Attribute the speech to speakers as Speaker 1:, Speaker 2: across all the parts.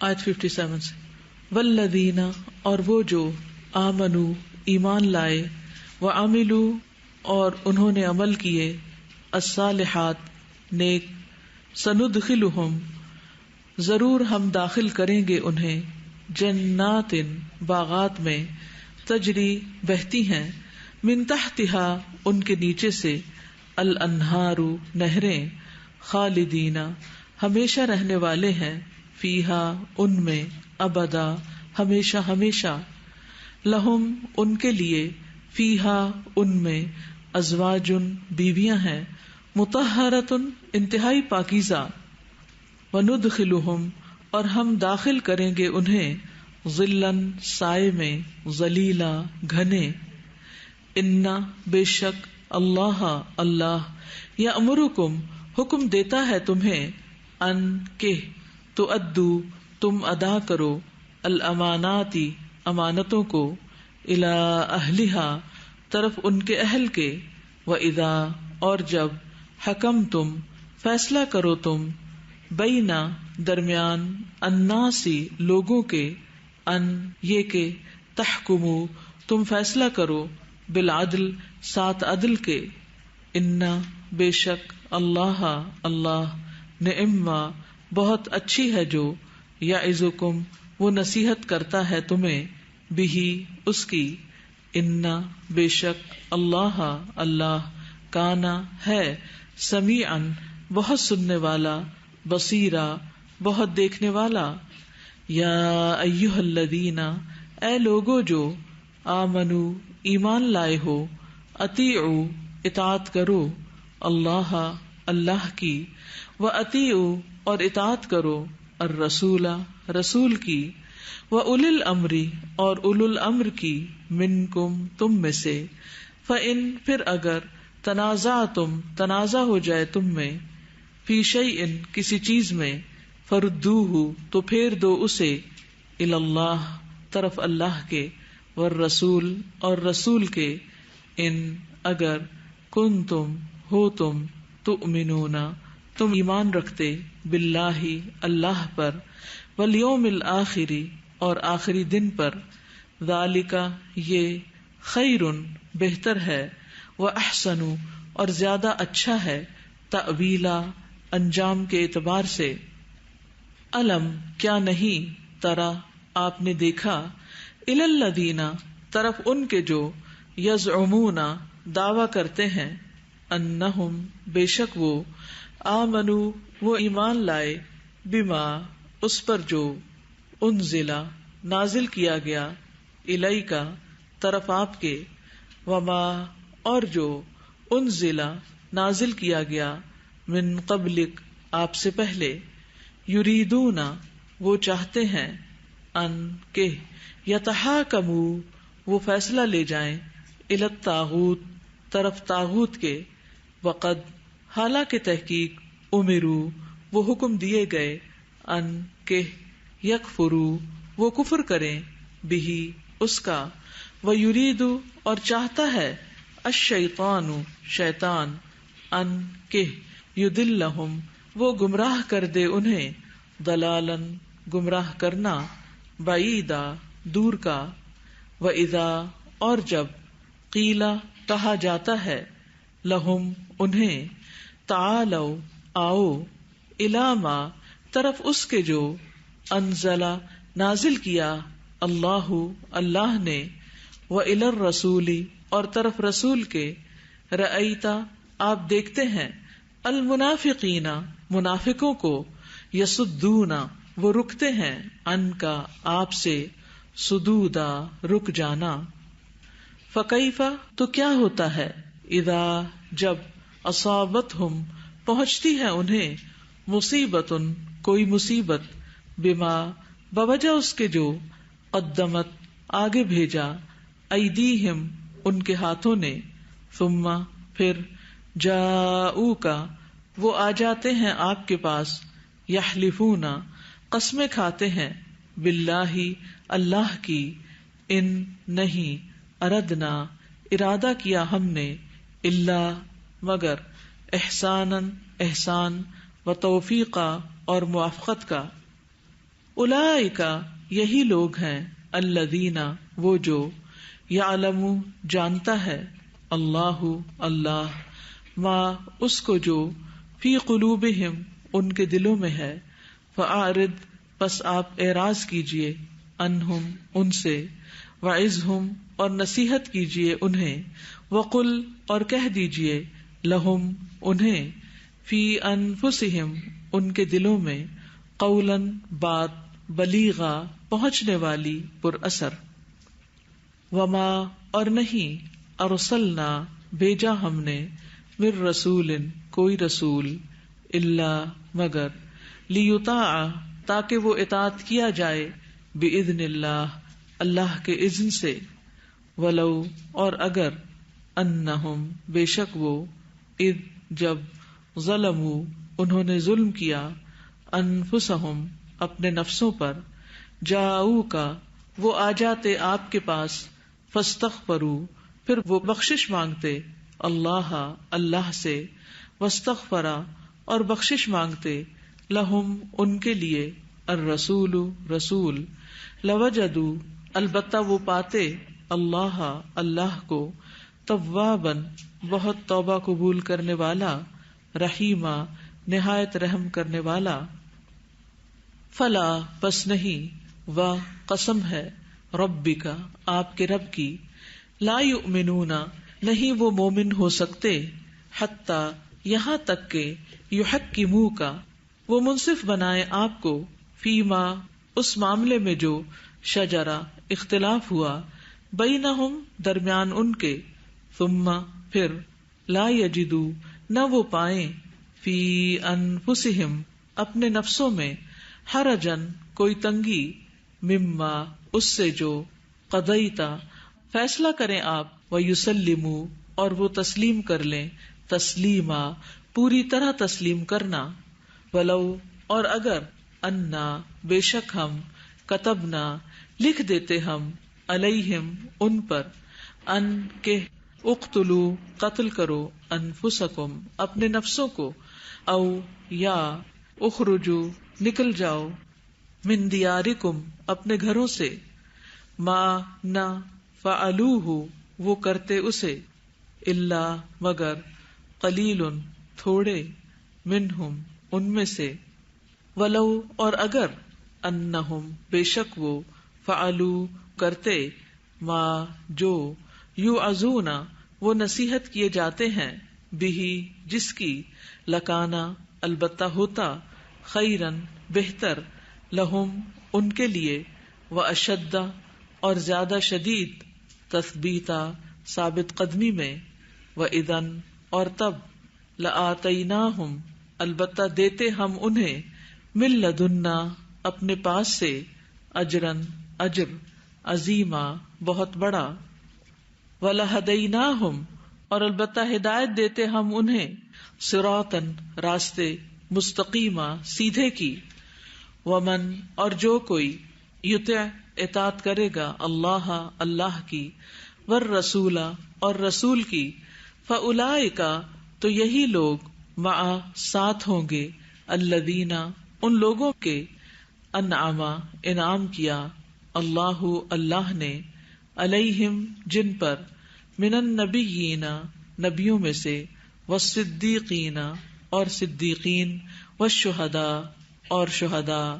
Speaker 1: آیت 57 سے والذین، اور وہ جو آمنو ایمان لائے، وعملوا اور انہوں نے عمل کیے، الصالحات نیک، سندخلہم ضرور ہم داخل کریں گے انہیں، جنات باغات میں، تجری بہتی ہیں، من تحتہا ان کے نیچے سے، الانہار نہریں، خالدین ہمیشہ رہنے والے ہیں، فیہا ان میں، ابدا ہمیشہ ہمیشہ، لہم ان کے لیے، فیہا ان میں، ازواج بیویاں ہیں، مطہرۃ انتہائی پاکیزہ، وندخلہم اور ہم داخل کریں گے انہیں، ظلًا سائے میں، ظلیلا گھنے، انا بے شک، اللہ اللہ، یأمرکم حکم دیتا ہے تمہیں، ان کہ تؤدوا تم ادا کرو، الامانات امانتوں کو، الی اہلہا طرف ان کے اہل کے، وَإِذَا اور جب، حکمتم فیصلہ کرو تم، بینا درمیان، الناس لوگوں کے، ان یہ کہ، تحکمو تم فیصلہ کرو، بالعدل ساتھ عدل کے، انا بے شک، اللہ اللہ، نعما بہت اچھی ہے جو، یعظکم وہ نصیحت کرتا ہے تمہیں، بہی اس کی، انا بے شک، اللہ اللہ، کانا ہے، سمیعا بہت سننے والا، بصیرا بہت دیکھنے والا، یا ایھا الذین اے لوگو جو، آمنو ایمان لائے ہو، اطیعوا اطاعت کرو، اللہ اللہ کی، واطیعوا اور اطاعت کرو، الرسول رسول کی، واولی الامر اور اولو الامر کی، منکم تم میں سے، فإن پھر اگر، تنازعتم تنازع ہو جائے تم میں، فی شیء کسی چیز میں، فردوہ تو پھیر دو اسے، الی اللہ طرف اللہ کے، والرسول اور رسول کے، ان اگر، کنتم ہو تم، تؤمنون تم ایمان رکھتے، باللہ اللہ پر، والیوم الآخر اور آخری دن پر، ذالک یہ، خیر بہتر ہے، واحسن اور زیادہ اچھا ہے، تأویلا انجام کے اعتبار سے، الم کیا نہیں، ترا آپ نے دیکھا، الی الذین طرف ان کے جو، یزعمون دعویٰ کرتے ہیں، انہم بے شک وہ، آمنو وہ ایمان لائے، بما اس پر جو، انزلا نازل کیا گیا، الیک طرف آپ کے، وما اور جو، انزلا نازل کیا گیا، من قبلک آپ سے پہلے، یریدون وہ چاہتے ہیں، ان کہ، یتحاکموا وہ فیصلہ لے جائیں، الی الطاغوت طرف طاغوت کے، وقد حالانکہ تحقیق، امروا وہ حکم دیے گئے، ان کہ، یکفروا وہ کفر کریں، بہ اس کا، ویرید اور چاہتا ہے، الشیطان شیطان، ان کہ، یضلہم وہ گمراہ کر دے انہیں، ضلالا گمراہ کرنا، بعیدا دور کا، وَإِذَا اور جب، قیلا کہا جاتا ہے، لہم انہیں، تعالوا آؤ، الی ما طرف اس کے جو، انزلا نازل کیا، اللہ اللہ نے، وإلی الرسول اور طرف رسول کے، رأیتا آپ دیکھتے ہیں، المنافقین منافقوں کو، یصدون وہ رکتے ہیں، ان کا آپ سے، صدودا رک جانا، فکیف تو کیا ہوتا ہے، اذا جب، اصابتہم پہنچتی ہے انہیں، مصیبت کوئی مصیبت، بما بوجہ اس کے جو، قدمت آگے بھیجا، ایدیہم ان کے ہاتھوں نے، ثم پھر، جاؤک وہ آ جاتے ہیں آپ کے پاس، یحلفون قسمیں کھاتے ہیں، باللہ اللہ کی، ان نہیں، اردنا ارادہ کیا ہم نے، الا مگر، احسانا احسان، و توفیقا اور موافقت کا، اولئک یہی لوگ ہیں، الذین وہ جو، یعلم جانتا ہے، اللہ اللہ، ما اس کو جو، فی قلوبہم ان کے دلوں میں ہے، فاعرض پس آپ اعراض کیجئے، عنہم ان سے، وعظہم اور نصیحت کیجئے انہیں، وقل اور کہہ دیجئے، لہم انہیں، فی انفسہم ان کے دلوں میں، قولا بات، بلیغا پہنچنے والی، پر اثر، وما اور نہیں، ارسلنا بھیجا ہم نے، من رسول کوئی رسول، الا مگر، لیطاع تاکہ وہ اطاعت کیا جائے، باذن اللہ اللہ کے اذن سے، ولو اور اگر، انہم بے شک وہ، اذ جب، ظلموا انہوں نے ظلم کیا، انفسہم اپنے نفسوں پر، جاؤکا وہ آ جاتے آپ کے پاس، فاستغفروا پھر وہ بخشش مانگتے، اللہ اللہ سے، واستغفرا اور بخشش مانگتے، لہم ان کے لیے، الرسول رسول، لوجدوا البتہ وہ پاتے، اللہ اللہ کو، توابا بہت توبہ قبول کرنے والا، رحیما نہایت رحم کرنے والا، فلا پس نہیں، و قسم ہے، ربک آپ کے رب کی، لا یؤمنون نہیں وہ مومن ہو سکتے، حتی یہاں تک کہ، یحکموک وہ منصف بنائے آپ کو، فیما اس معاملے میں جو، شجرا اختلاف ہوا، بینہم درمیان ان کے، ثم پھر، لا یجدوا نہ وہ پائیں، فی انفسہم اپنے نفسوں میں، حرجن کوئی تنگی، مما اس سے جو، قضیتا فیصلہ کریں آپ، ویسلموا اور وہ تسلیم کر لیں، تسلیما پوری طرح تسلیم کرنا، ولو اور اگر، انا بے شک ہم، کتبنا لکھ دیتے ہم، علیہم ان پر، ان کہ، اقتلوا قتل کرو، انفسکم اپنے نفسوں کو، او یا، اخرجوا نکل جاؤ، من دیارکم اپنے گھروں سے، ما نہ، فعلوہ وہ کرتے اسے، الا مگر، قلیل تھوڑے، منہم ان میں سے، ولو اور اگر، انہم بے شک وہ، فعلوا کرتے، ما جو، یوعظون وہ نصیحت کیے جاتے ہیں، بہی جس کی، لکانا البتہ ہوتا، خیرن بہتر، لہم ان کے لیے، واشد اور زیادہ شدید، تثبیتا ثابت قدمی میں، واذن اور تب، لآتیناہم البتہ دیتے ہم انہیں، من لدنا اپنے پاس سے، اجرن اجر، عظیما بہت بڑا، وَلَهَدَيْنَاهُمْ اور البتہ ہدایت دیتے ہم انہیں، صراطاً راستے، مستقیما سیدھے کی، ومن اور جو کوئی، یطع اطاعت کرے گا، اللہ اللہ کی، والرسول اور رسول کی، فَأُولَئِكَ تو یہی لوگ، مع ساتھ ہوں گے، الذین ان لوگوں کے، انعم انعام کیا، اللہ اللہ نے، علیہم جن پر، من النبیین نبیوں میں سے، والصدیقین اور صدیقین، والشہداء اور شہداء،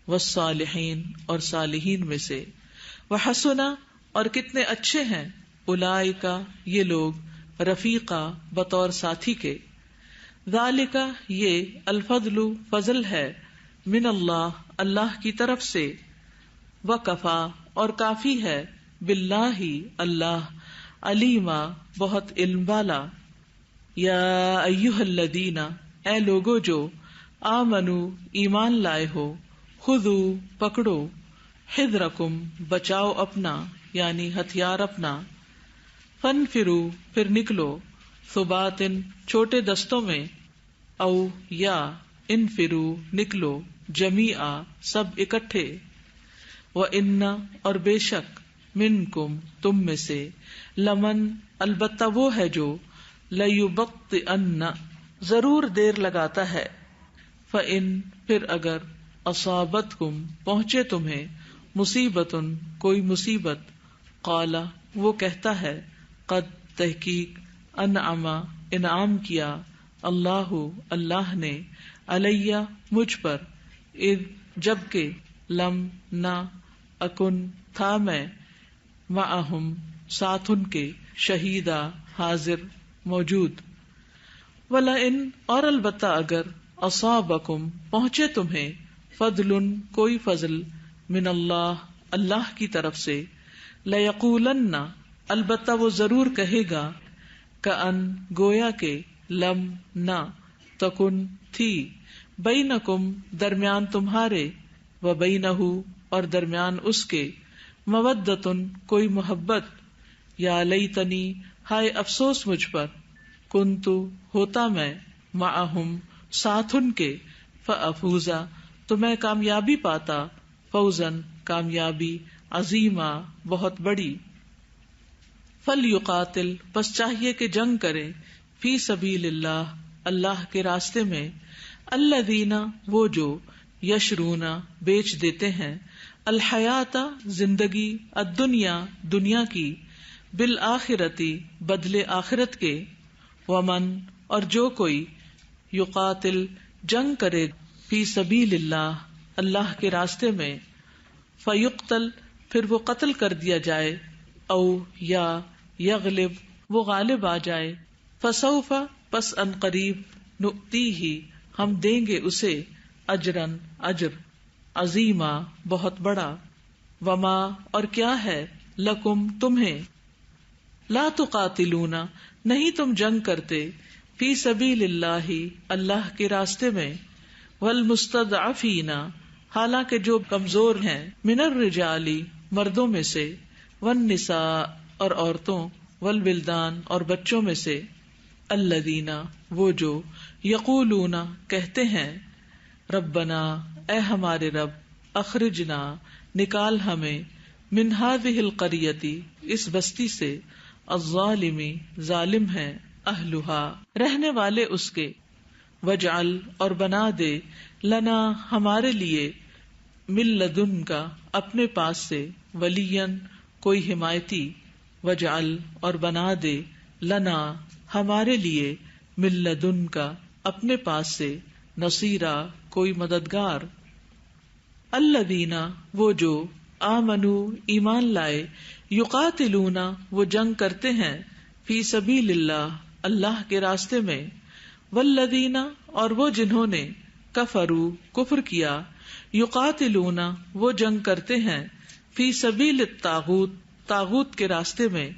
Speaker 1: والصالحین اور صالحین میں سے، وحسن اور کتنے اچھے ہیں، اولئک یہ لوگ، رفیقا بطور ساتھی کے، ذالک یہ، الفضل فضل ہے، من اللہ اللہ کی طرف سے، وکفا اور کافی ہے، باللہ اللہ، علیما بہت علم والا، یا ایھا الذین اے لوگو جو، آمنو ایمان لائے ہو، خذوا پکڑو، حذرکم بچاؤ اپنا یعنی ہتھیار اپنا، فانفروا پھر نکلو، ثبات چھوٹے دستوں میں، او یا انفروا نکلو، جمیعا سب اکٹھے، وَإِنَّ اور بے شک، منکم تم میں سے، لمن البتہ وہ ہے جو، لَيُبَطِّئَنَّ ضرور دیر لگاتا ہے، فَإِن پھر اگر، اصابتکم پہنچے تمہیں، مصیبتن کوئی مصیبت، قالا وہ کہتا ہے، قد تحقیق، انعم انعام کیا، اللہ اللہ نے، علیہ مجھ پر، اذ جبکہ، لم نہ، اکن تھا میں، معہم ساتھ ان کے، شہیدا حاضر موجود، وَلَئِن اور البتہ اگر، اصابکم پہنچے تمہیں، فضل کوئی فضل، من اللہ اللہ کی طرف سے، لَيَقُولَنَّ البتہ وہ ضرور کہے گا، کأن گویا کہ، لم نہ، تکن تھی، بینکم درمیان تمہارے، وبینہ اور درمیان اس کے، مودتن کوئی محبت، یا لیتنی ہائے افسوس مجھ پر، کنتو ہوتا میں، معہم ساتھ ان کے، فافوزا تو میں کامیابی پاتا، فوزن کامیابی، عظیما بہت بڑی، فلیقاتل پس چاہیے کہ جنگ کرے، فی سبیل اللہ اللہ کے راستے میں، الذین وہ جو، یشرون بیچ دیتے ہیں، الحیات زندگی، الدنیا دنیا کی، بالآخرتی بدلے آخرت کے، ومن اور جو کوئی، یقاتل جنگ کرے، فی سبیل اللہ اللہ کے راستے میں، فیقتل پھر وہ قتل کر دیا جائے، او یا یغلب وہ غالب آ جائے، فسوف پس ان قریب، نؤتیہ ہم دیں گے اسے، اجرن اجر، عظیما بہت بڑا، وما اور کیا ہے، لکم تمہیں، لا تقاتلون نہیں تم جنگ کرتے، فی سبیل اللہ اللہ کے راستے میں، والمستضعفین حالانکہ جو کمزور ہیں، من الرجال مردوں میں سے، والنساء اور عورتوں، والولدان اور بچوں میں سے، الذین وہ جو، یقولون کہتے ہیں، ربنا اے ہمارے رب، اخرجنا نکال ہمیں، من هذه القریة اس بستی سے، الظالم ظالم ہے، اہلها رہنے والے اس کے، وجعل اور بنا دے، لنا ہمارے لیے، من لدنک اپنے پاس سے، ولیا کوئی حمایتی، وجعل اور بنا دے، لنا ہمارے لیے، من لدنک اپنے پاس سے، نصیرا کوئی مددگار، الذین وہ جو، آمنو ایمان لائے، یقاتلون وہ جنگ کرتے ہیں، فی سبیل اللہ اللہ کے راستے میں، والذین اور وہ جنہوں نے، کفروا کفر کیا، یقاتلون وہ جنگ کرتے ہیں، فی سبیل الطاغوت طاغوت کے راستے میں،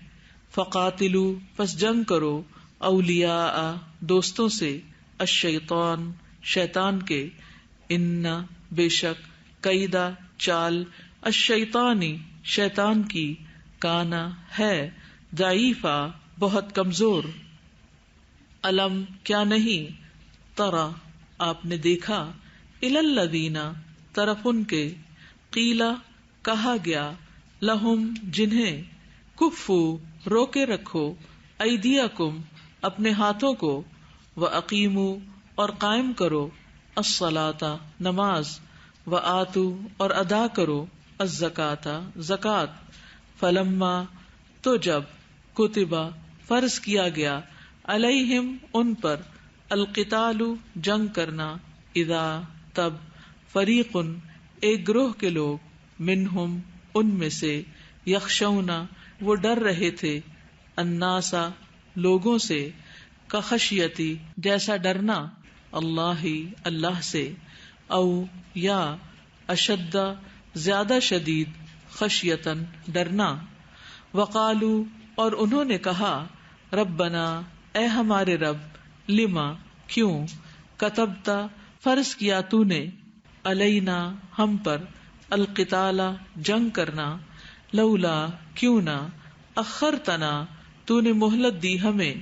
Speaker 1: فقاتلوا پس جنگ کرو، اولیاء دوستوں سے، الشیطان شیطان کے، ان بے شک، قیدا چال، الشیطانی شیطان کی، کانا ہے، ضعیفا بہت کمزور، علم کیا نہیں، ترا آپ نے دیکھا، الی الذین طرف ان کے، قیلا کہا گیا، لہم جنہیں، کفو روکے رکھو، ایدیکم اپنے ہاتھوں کو، واقیموا اور قائم کرو، الصلاۃ نماز، وآتوا اور ادا کرو، الزکاۃ زکوٰۃ، فلما تو جب، کتبا فرض کیا گیا، علیہم ان پر، القتال جنگ کرنا، اذا تب، فریق ایک گروہ کے لوگ، منہم ان میں سے، یخشون وہ ڈر رہے تھے، الناسا لوگوں سے، کخشیتی جیسا ڈرنا، اللہ اللہ سے، او یا اشد زیادہ شدید، خشیتن ڈرنا، وقالو اور انہوں نے کہا، ربنا اے ہمارے رب، لما کیوں، کتبتا فرض کیا تو نے، علینا ہم پر، القتال جنگ کرنا، لولا کیوں نہ، اخرتنا تو نے مہلت دی ہمیں،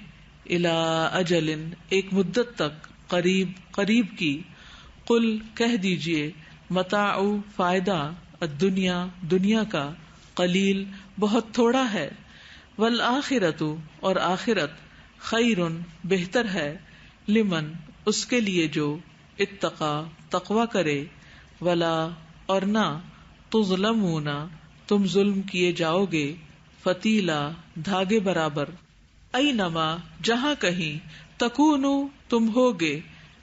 Speaker 1: الی اجل ایک مدت تک، قریب قریب کی، قل کہہ دیجئے، متاع فائدہ، الدنیا دنیا کا، قلیل بہت تھوڑا ہے، والآخرۃ اور آخرت، خیر بہتر ہے، لمن اس کے لیے جو، اتقا تقوی کرے، ولا اور نہ تظلمون تم ظلم کیے جاؤ گے فتیلا دھاگے برابر، اینما جہاں کہیں تکونو تم ہوگے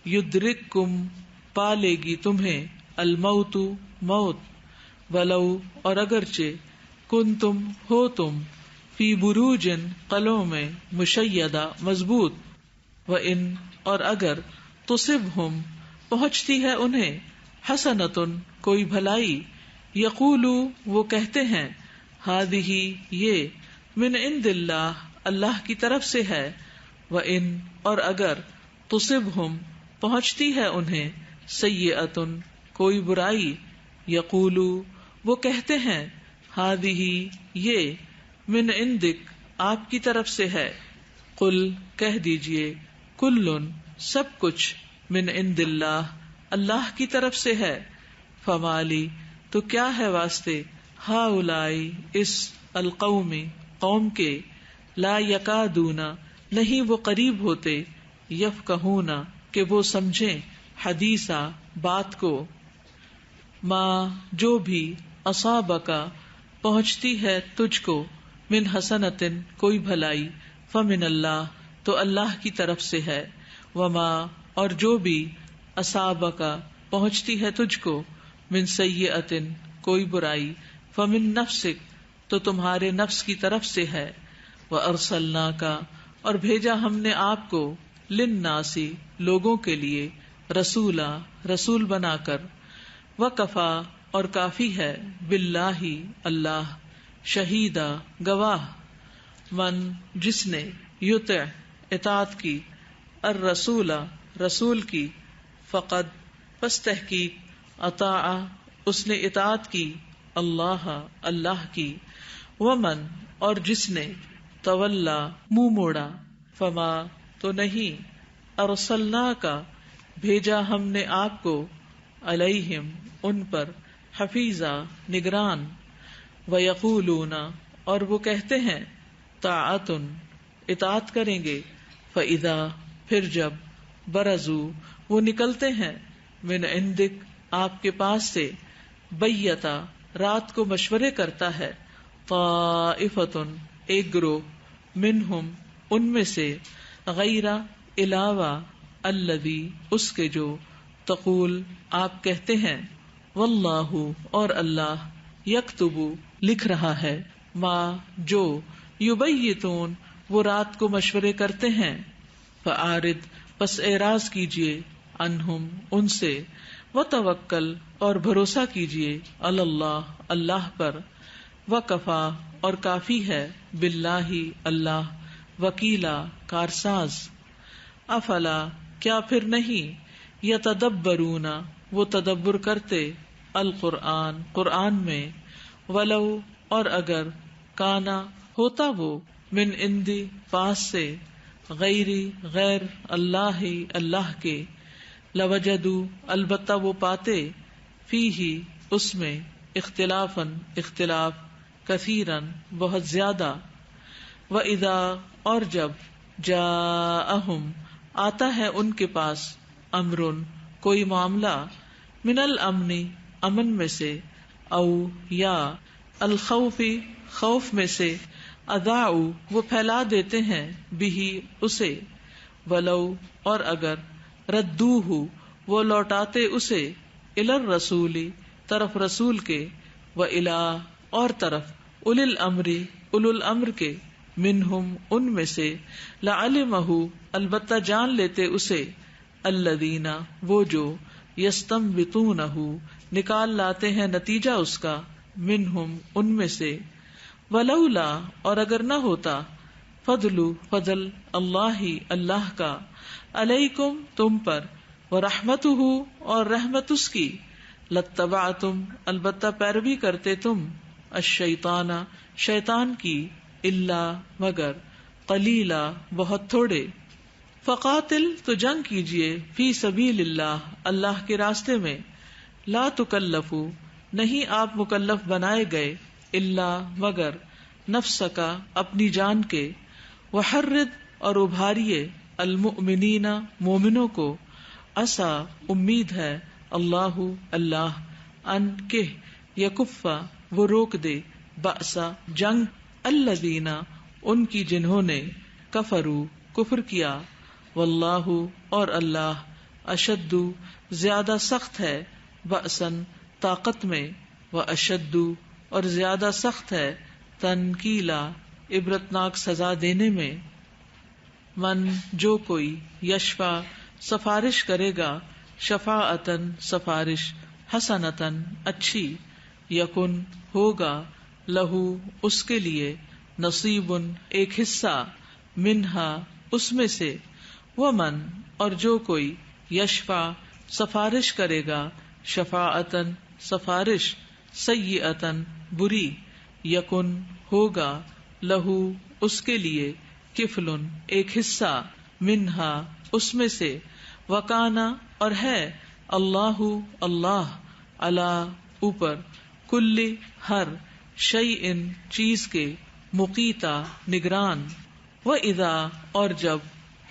Speaker 1: یدرککم پا لے گی تمہیں الموت موت، ولو اور اگرچہ کنتم ہو تم فی بروجن قلعوں میں مشیدہ مضبوط، وان اور اگر تصبہم پہنچتی ہے انہیں حسنتن کوئی بھلائی، یقولو وہ کہتے ہیں ہذہ یہ من عند اللہ اللہ کی طرف سے ہے، وان اور اگر تصبہم پہنچتی ہے انہیں سیئۃ کوئی برائی، یقولو وہ کہتے ہیں ہذہ یہ من عندک آپ کی طرف سے ہے، قل کہہ دیجئے کلن سب کچھ من عند اللہ اللہ کی طرف سے ہے، فمالی تو کیا ہے واسطے ہؤلائی اس القوم قوم کے، لا یکادون نہیں وہ قریب ہوتے، یفقہون کہ وہ سمجھیں، حدیثا بات کو، ما جو بھی اصابکا پہنچتی ہے تجھ کو، من حسنتن کوئی بھلائی، فمن اللہ تو اللہ کی طرف سے ہے، وما اور جو بھی اصابکا پہنچتی ہے تجھ کو، من سیئتن کوئی برائی، فمن نفسک تو تمہارے نفس کی طرف سے ہے، وارسلناک اور بھیجا ہم نے آپ کو، للناس لوگوں کے لیے، رسولا رسول بنا کر، وکفا اور کافی ہے، باللہ اللہ، شہیدا گواہ، من جس نے، یطع اطاعت کی، الرسول رسول کی، فقد پس تحقیق، اطاع اس نے اطاعت کی، اللہ اللہ کی، ومن اور جس نے، تولا منہ موڑا، فما تو نہیں، ارسلناک بھیجا ہم نے آپ کو، علیہم ان پر، حفیظا نگران، ویقولون اور وہ کہتے ہیں، طاعۃ اطاعت کریں گے، فاذا پھر جب، برزوا وہ نکلتے ہیں، من عندک آپ کے پاس سے، بیتا رات کو مشورے کرتا ہے، طائفۃ ایک گروہ، منہم ان میں سے، غیر علاوہ، الذی اس کے جو، تقول آپ کہتے ہیں، واللہ اور اللہ، یکتب لکھ رہا ہے، ما جو، یبیتون وہ رات کو مشورے کرتے ہیں، فاعرض پس اعراض کیجیے، عنہم ان سے، وتوکل اور بھروسہ کیجیے، اللہ اللہ پر، وکفا اور کافی ہے، باللہ اللہ، وکیلا کارساز، افلا کیا پھر نہیں، یتدبرون وہ تدبر کرتے، القرآن قرآن میں، ولو اور اگر، کانا ہوتا وہ، من عندی پاس سے، غیری غیر اللہ اللہ کے، لوجدوا البتہ وہ پاتے، فیہ اس میں، اختلافاً اختلاف، کثیراً بہت زیادہ، وَإِذَا اور جب، جاءہم آتا ہے ان کے پاس، امرن کوئی معاملہ، من الامن امن میں سے، او یا الخوف خوف میں سے، اذاعوا وہ پھیلا دیتے ہیں، بہ اسے، ولو اور اگر، ردوہ وہ لوٹاتے اسے، الی الرسول طرف رسول کے، والی اور طرف، اولی الامر اولو الامر کے، منہم ان میں سے، لعلمہ البتہ جان لیتے اسے، الذین وہ جو، یستنبطونہ نکال لاتے ہیں نتیجہ اس کا، منہم ان میں سے، ولولا اور اگر نہ ہوتا، فضل اللہ اللہ کا، علیکم تم پر، ورحمتہ اور رحمت اس کی، لاتبعتم البتہ پیروی کرتے تم، الشیطان شیطان کی، الا مگر، قلیلا بہت تھوڑے، فقاتل تو جنگ کیجیے، فی سبیل اللہ اللہ کے راستے میں، لا تکلفو نہیں آپ مکلف بنائے گئے، الا مگر، نفسکا اپنی جان کے، وحرد اور ابھاریے، المؤمنین مومنوں کو، عسا امید ہے، اللہ اللہ ان کہ یکفا وہ روک دے بأسا جنگ الذین ان کی جنہوں نے کفروا کفر کیا واللہ اور اللہ اشد زیادہ سخت ہے بأسن طاقت میں و اشد اور زیادہ سخت ہے تنکیلا عبرتناک سزا دینے میں من جو کوئی یشفع سفارش کرے گا شفاعتن سفارش حسنتن اچھی یکن ہوگا لہو اس کے لیے نصیبن ایک حصہ منہا اس میں سے ومن اور جو کوئی یشفع سفارش کرے گا شفاعتن سفارش سیئتن بری یکن ہوگا لہو اس کے لیے کفلن ایک حصہ منہا اس میں سے وکانا اور ہے اللہ اللہ علی اوپر کل ہر شیء چیز کے مقیتا نگران و اذا اور جب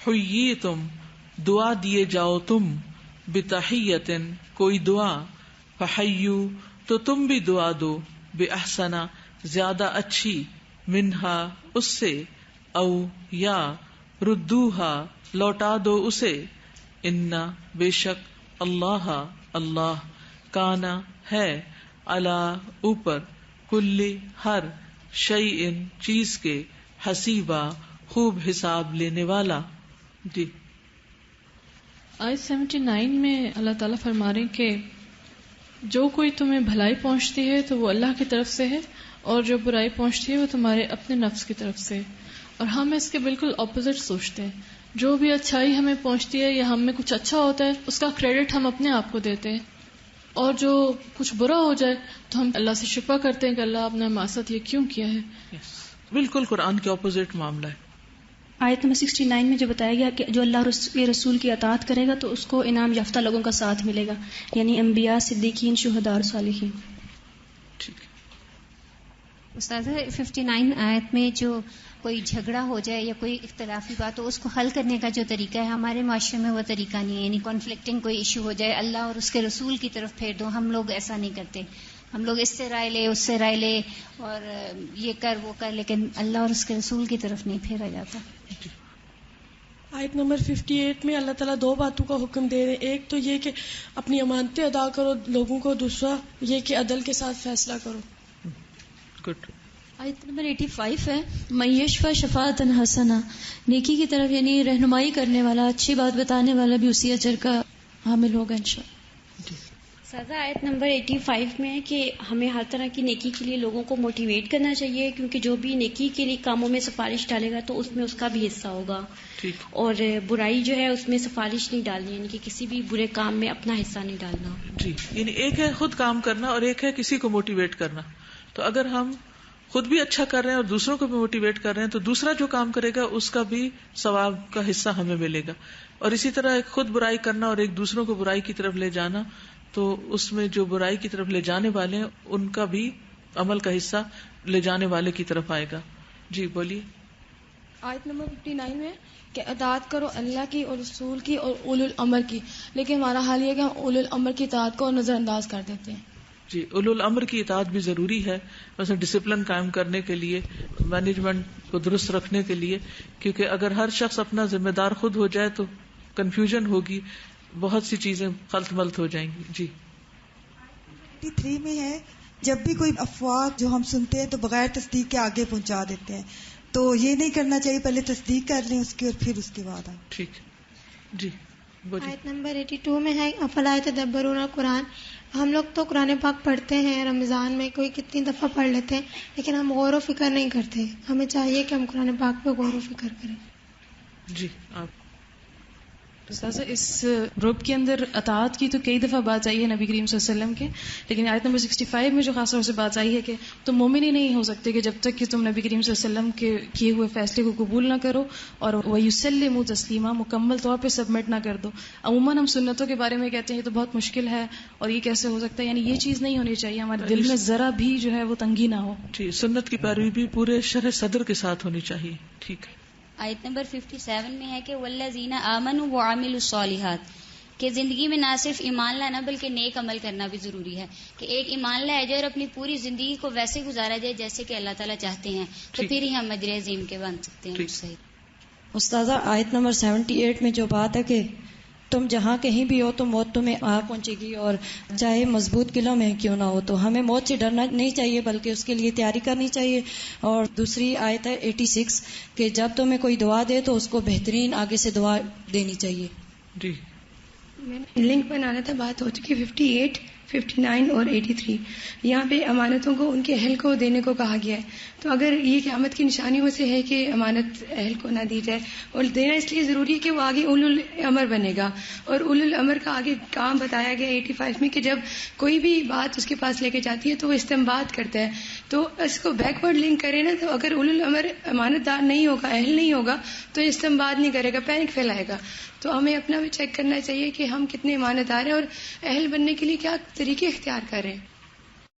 Speaker 1: حییتم دعا دیے جاؤ تم بتحیۃ کوئی دعا فحیو تو تم بھی دعا دو باحسنا زیادہ اچھی منہا اس سے او یا ردوہا لوٹا دو اسے انا بے شک اللہ اللہ کانا ہے علی اوپر کل ہر شیء چیز کے حسیبا خوب حساب لینے والا. جی
Speaker 2: آیت 79 میں اللہ تعالیٰ فرما رہے ہیں کہ جو کوئی تمہیں بھلائی پہنچتی ہے تو وہ اللہ کی طرف سے ہے اور جو برائی پہنچتی ہے وہ تمہارے اپنے نفس کی طرف سے. اور ہم اس کے بالکل اپوزٹ سوچتے ہیں. جو بھی اچھائی ہمیں پہنچتی ہے یا ہم میں کچھ اچھا ہوتا ہے اس کا کریڈٹ ہم اپنے آپ کو دیتے ہیں, اور جو کچھ برا ہو جائے تو ہم اللہ سے شفا کرتے ہیں کہ اللہ آپ نے ہمارے ساتھ یہ کیوں کیا ہے.
Speaker 1: بالکل قرآن کے اپوزٹ معاملہ ہے.
Speaker 3: آیت نمبر 69 میں جو بتایا گیا کہ جو اللہ کے رسول کی اطاعت کرے گا تو اس کو انعام یافتہ لوگوں کا ساتھ ملے گا, یعنی انبیاء, صدیقین, شہداء اور صالحین.
Speaker 4: استاذہ 59 آیت میں جو کوئی جھگڑا ہو جائے یا کوئی اختلافی بات ہو اس کو حل کرنے کا جو طریقہ ہے ہمارے معاشرے میں وہ طریقہ نہیں ہے. یعنی کانفلکٹنگ کوئی ایشو ہو جائے اللہ اور اس کے رسول کی طرف پھیر دو. ہم لوگ ایسا نہیں کرتے. ہم لوگ اس سے رائے لے اس سے رائے لے اور یہ کر وہ کر, لیکن اللہ اور اس کے رسول کی طرف نہیں پھیرا جاتا.
Speaker 5: آیت نمبر 58 میں اللہ تعالیٰ دو باتوں کا حکم دے رہے ہیں. ایک تو یہ کہ اپنی امانتیں ادا کرو لوگوں کو, دوسرا یہ کہ عدل کے ساتھ فیصلہ کرو.
Speaker 1: گڈ.
Speaker 3: آیت نمبر 85 ہے من یشفع شفاعۃ حسنہ, نیکی کی طرف یعنی رہنمائی کرنے والا, اچھی بات بتانے والا بھی اسی اجر کا حامل ہوگا انشاءاللہ.
Speaker 6: سادہ آیت نمبر 85 میں ہے کہ ہمیں ہر طرح کی نیکی کے لیے لوگوں کو موٹیویٹ کرنا چاہیے, کیونکہ جو بھی نیکی کے لیے کاموں میں سفارش ڈالے گا تو اس میں اس کا بھی حصہ ہوگا. اور برائی جو ہے اس میں سفارش نہیں ڈالنی, یعنی کہ کسی بھی برے کام میں اپنا حصہ نہیں ڈالنا.
Speaker 1: جی, یعنی ایک ہے خود کام کرنا اور ایک ہے کسی کو موٹیویٹ کرنا. تو اگر ہم خود بھی اچھا کر رہے ہیں اور دوسروں کو بھی موٹیویٹ کر رہے ہیں تو دوسرا جو کام کرے گا اس کا بھی ثواب کا حصہ ہمیں ملے گا. اور اسی طرح ایک خود برائی کرنا اور ایک دوسروں کو برائی کی طرف لے جانا, تو اس میں جو برائی کی طرف لے جانے والے ہیں ان کا بھی عمل کا حصہ لے جانے والے کی طرف آئے گا. جی بولیے.
Speaker 5: آیت نمبر 59 میں کہ اطاعت کرو اللہ کی اور رسول کی اور اولو الامر کی, لیکن ہمارا حال یہ ہے کہ ہم اولو الامر کی اطاعت کو نظر انداز کر دیتے ہیں.
Speaker 1: جی, اولو الامر کی اطاعت بھی ضروری ہے, مثلا ڈسپلن قائم کرنے کے لیے, مینجمنٹ کو درست رکھنے کے لیے, کیونکہ اگر ہر شخص اپنا ذمہ دار خود ہو جائے تو کنفیوژن ہوگی, بہت سی چیزیں خلط ملط ہو جائیں گی. جی
Speaker 7: 3 میں ہے جب بھی کوئی افواہ جو ہم سنتے ہیں تو بغیر تصدیق کے آگے پہنچا دیتے ہیں, تو یہ نہیں کرنا چاہیے, پہلے تصدیق کر لیں اس کی اور پھر اس کے بعد.
Speaker 1: ٹھیک. جی بولیے.
Speaker 8: آیت نمبر 82 میں ہے افلا یتدبرون القرآن. ہم لوگ تو قرآن پاک پڑھتے ہیں, رمضان میں کوئی کتنی دفعہ پڑھ لیتے ہیں, لیکن ہم غور و فکر نہیں کرتے. ہمیں چاہیے کہ ہم قرآن پاک پہ غور و فکر کریں.
Speaker 1: جی آپ.
Speaker 2: استاذہ اس گروپ کے اندر اطاعت کی تو کئی دفعہ بات آئی ہے نبی کریم صلی اللہ علیہ وسلم کے, لیکن آیت نمبر 65 میں جو خاص طور سے بات آئی ہے کہ تم مومن ہی نہیں ہو سکتے کہ جب تک کہ تم نبی کریم صلی اللہ علیہ وسلم کے کیے ہوئے فیصلے کو قبول نہ کرو اور وَيُسَلِّمُوا تسلیما, مکمل طور پہ سبمٹ نہ کر دو. عموماً ہم سنتوں کے بارے میں کہتے ہیں یہ تو بہت مشکل ہے اور یہ کیسے ہو سکتا ہے, یعنی یہ چیز نہیں ہونی چاہیے, ہمارے دل میں ذرا بھی جو ہے وہ تنگی نہ ہو.
Speaker 1: جی, سنت کی پیروی بھی پورے شرح صدر کے ساتھ ہونی چاہیے. ٹھیک ہے.
Speaker 4: آیت نمبر 57 میں ہے کہ والذین آمنوا وعملوا الصالحات,
Speaker 9: کہ زندگی میں نہ صرف ایمان لانا بلکہ نیک عمل کرنا بھی ضروری ہے، کہ ایک ایمان لایا جائے اور اپنی پوری زندگی کو ویسے گزارا جائے جیسے کہ اللہ تعالیٰ چاہتے ہیں، تو پھر ہی ہم اجر عظیم کے بن سکتے ہیں. صحیح.
Speaker 10: استاذہ آیت نمبر 78 میں جو بات ہے کہ تم جہاں کہیں بھی ہو تو موت تمہیں آ پہنچے گی، اور چاہے مضبوط قلعوں میں کیوں نہ ہو، تو ہمیں موت سے ڈرنا نہیں چاہیے بلکہ اس کے لیے تیاری کرنی چاہیے. اور دوسری آیت ہے 86 کہ جب تمہیں کوئی دعا دے تو اس کو بہترین آگے سے دعا دینی چاہیے.
Speaker 1: جی
Speaker 8: میں نے لنک بنانا تھا، بات ہو چکی 58 59 اور 83. یہاں پہ امانتوں کو ان کے اہل کو دینے کو کہا گیا ہے. تو اگر یہ قیامت کی نشانیوں میں سے ہے کہ امانت اہل کو نہ دی جائے، اور دینا اس لیے ضروری ہے کہ وہ آگے اولو الامر بنے گا، اور اولو الامر کا آگے کام بتایا گیا 85 میں کہ جب کوئی بھی بات اس کے پاس لے کے جاتی ہے تو وہ استنباط کرتا ہے. تو اس کو بیکورڈ لنک کرے نا، تو اگر اولو الامر امانت دار نہیں ہوگا، اہل نہیں ہوگا، تو استنباط نہیں کرے گا، پینک پھیلائے گا. تو ہمیں اپنا بھی چیک کرنا چاہیے کہ ہم کتنے امانت دار ہیں اور اہل بننے کے لیے کیا طریقے اختیار کر رہے ہیں.